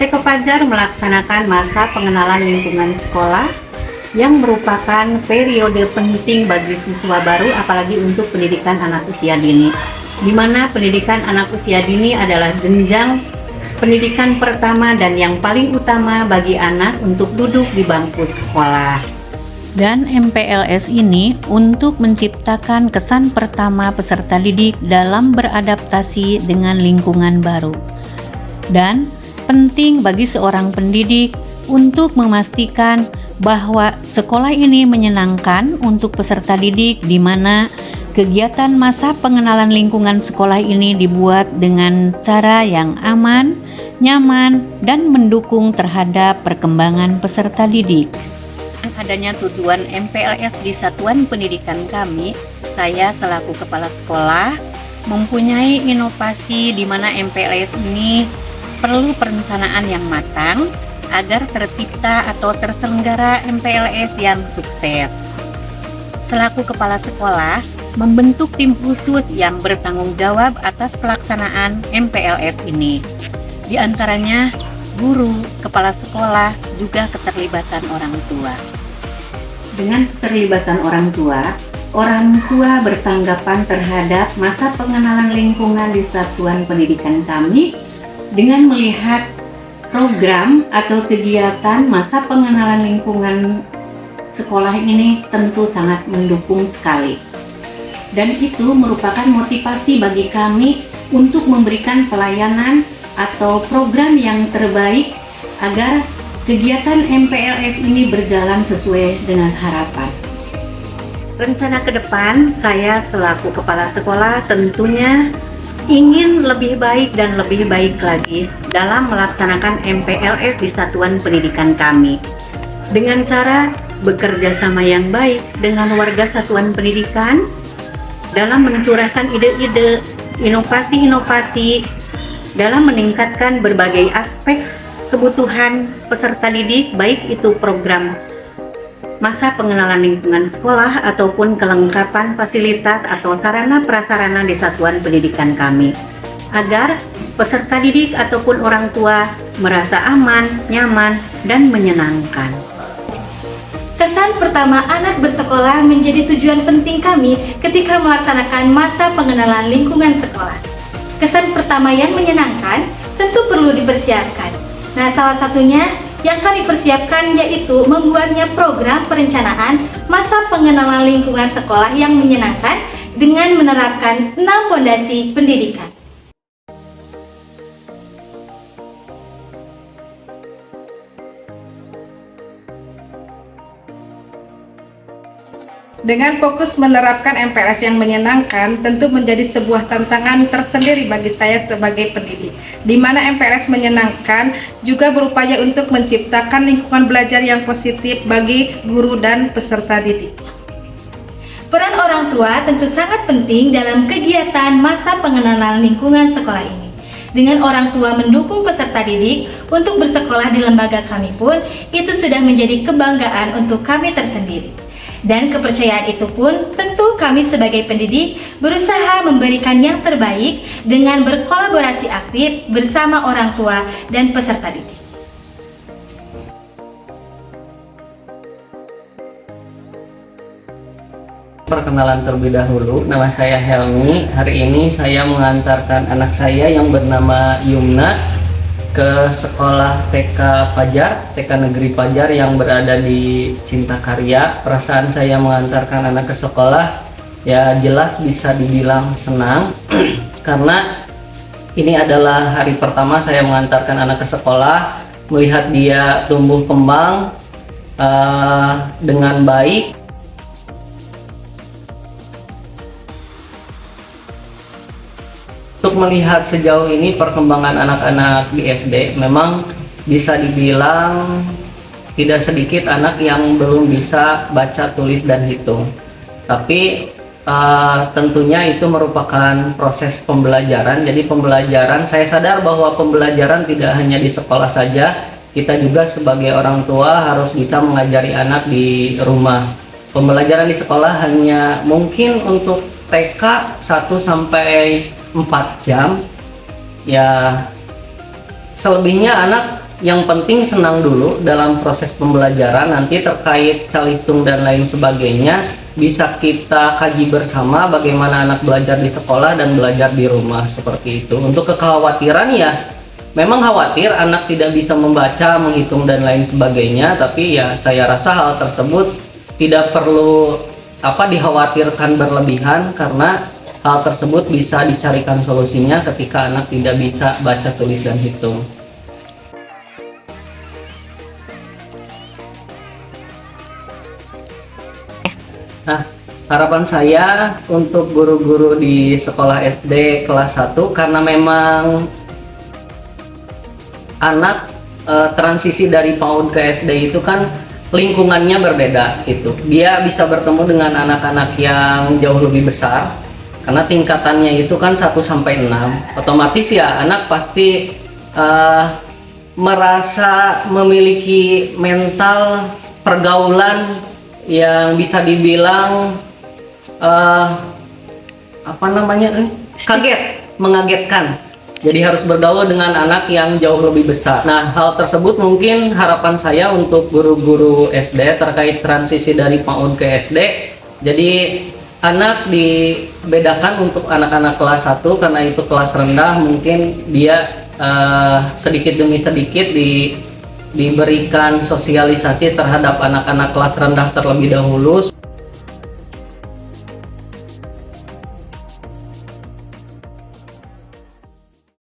TK Fajar melaksanakan masa pengenalan lingkungan sekolah yang merupakan periode penting bagi siswa baru, apalagi untuk pendidikan anak usia dini, di mana pendidikan anak usia dini adalah jenjang pendidikan pertama dan yang paling utama bagi anak untuk duduk di bangku sekolah. Dan MPLS ini untuk menciptakan kesan pertama peserta didik dalam beradaptasi dengan lingkungan baru. Dan penting bagi seorang pendidik untuk memastikan bahwa sekolah ini menyenangkan untuk peserta didik, di mana kegiatan masa pengenalan lingkungan sekolah ini dibuat dengan cara yang aman, nyaman, dan mendukung terhadap perkembangan peserta didik. Adanya tujuan MPLS di satuan pendidikan kami, saya selaku kepala sekolah mempunyai inovasi di mana MPLS ini perlu perencanaan yang matang agar tercipta atau terselenggara MPLS yang sukses. Selaku kepala sekolah, membentuk tim khusus yang bertanggung jawab atas pelaksanaan MPLS ini. Di antaranya guru, kepala sekolah, juga keterlibatan orang tua. Dengan keterlibatan orang tua bertanggapan terhadap masa pengenalan lingkungan di satuan pendidikan kami dengan melihat program atau kegiatan masa pengenalan lingkungan sekolah ini tentu sangat mendukung sekali. Dan itu merupakan motivasi bagi kami untuk memberikan pelayanan atau program yang terbaik agar kegiatan MPLS ini berjalan sesuai dengan harapan. Rencana ke depan, saya selaku kepala sekolah tentunya ingin lebih baik dan lebih baik lagi dalam melaksanakan MPLS di satuan pendidikan kami. Dengan cara bekerja sama yang baik dengan warga satuan pendidikan dalam mencurahkan ide-ide, inovasi-inovasi dalam meningkatkan berbagai aspek kebutuhan peserta didik, baik itu program masa pengenalan lingkungan sekolah ataupun kelengkapan fasilitas atau sarana prasarana di satuan pendidikan kami, agar peserta didik ataupun orang tua merasa aman, nyaman, dan menyenangkan. Kesan pertama anak bersekolah menjadi tujuan penting kami ketika melaksanakan masa pengenalan lingkungan sekolah. Kesan pertama yang menyenangkan tentu perlu dipersiapkan. Nah, salah satunya yang kami persiapkan yaitu membuatnya program perencanaan masa pengenalan lingkungan sekolah yang menyenangkan dengan menerapkan 6 fondasi pendidikan. Dengan fokus menerapkan MPLS yang menyenangkan, tentu menjadi sebuah tantangan tersendiri bagi saya sebagai pendidik, di mana MPLS menyenangkan juga berupaya untuk menciptakan lingkungan belajar yang positif bagi guru dan peserta didik. Peran orang tua tentu sangat penting dalam kegiatan masa pengenalan lingkungan sekolah ini. Dengan orang tua mendukung peserta didik untuk bersekolah di lembaga kami pun, itu sudah menjadi kebanggaan untuk kami tersendiri. Dan kepercayaan itu pun tentu kami sebagai pendidik berusaha memberikan yang terbaik dengan berkolaborasi aktif bersama orang tua dan peserta didik. Perkenalan terlebih dahulu, nama saya Helmi. Hari ini saya mengantarkan anak saya yang bernama Yumna ke sekolah TK Fajar, TK Negeri Fajar yang berada di Cintakarya. Perasaan saya mengantarkan anak ke sekolah ya jelas bisa dibilang senang karena ini adalah hari pertama saya mengantarkan anak ke sekolah, melihat dia tumbuh kembang dengan baik. Untuk melihat sejauh ini perkembangan anak-anak di SD, memang bisa dibilang tidak sedikit anak yang belum bisa baca, tulis, dan hitung. Tapi tentunya itu merupakan proses pembelajaran. Jadi pembelajaran, saya sadar bahwa pembelajaran tidak hanya di sekolah saja, kita juga sebagai orang tua harus bisa mengajari anak di rumah. Pembelajaran di sekolah hanya mungkin untuk TK 1 sampai 4 jam. Ya, selebihnya anak yang penting senang dulu dalam proses pembelajaran. Nanti terkait calistung dan lain sebagainya bisa kita kaji bersama bagaimana anak belajar di sekolah dan belajar di rumah, seperti itu. Untuk kekhawatiran ya memang khawatir anak tidak bisa membaca, menghitung dan lain sebagainya, tapi ya saya rasa hal tersebut tidak perlu dikhawatirkan berlebihan, karena hal tersebut bisa dicarikan solusinya ketika anak tidak bisa baca, tulis, dan hitung. Nah, harapan saya untuk guru-guru di sekolah SD kelas 1, karena memang anak transisi dari PAUD ke SD itu kan lingkungannya berbeda gitu. Dia bisa bertemu dengan anak-anak yang jauh lebih besar, karena tingkatannya itu kan 1 sampai 6. Otomatis ya anak pasti merasa memiliki mental pergaulan yang bisa dibilang mengagetkan. Jadi harus bergaul dengan anak yang jauh lebih besar. Nah, hal tersebut mungkin harapan saya untuk guru-guru SD terkait transisi dari PAUD ke SD. Jadi anak dibedakan untuk anak-anak kelas 1 karena itu kelas rendah, mungkin dia sedikit demi sedikit diberikan sosialisasi terhadap anak-anak kelas rendah terlebih dahulu.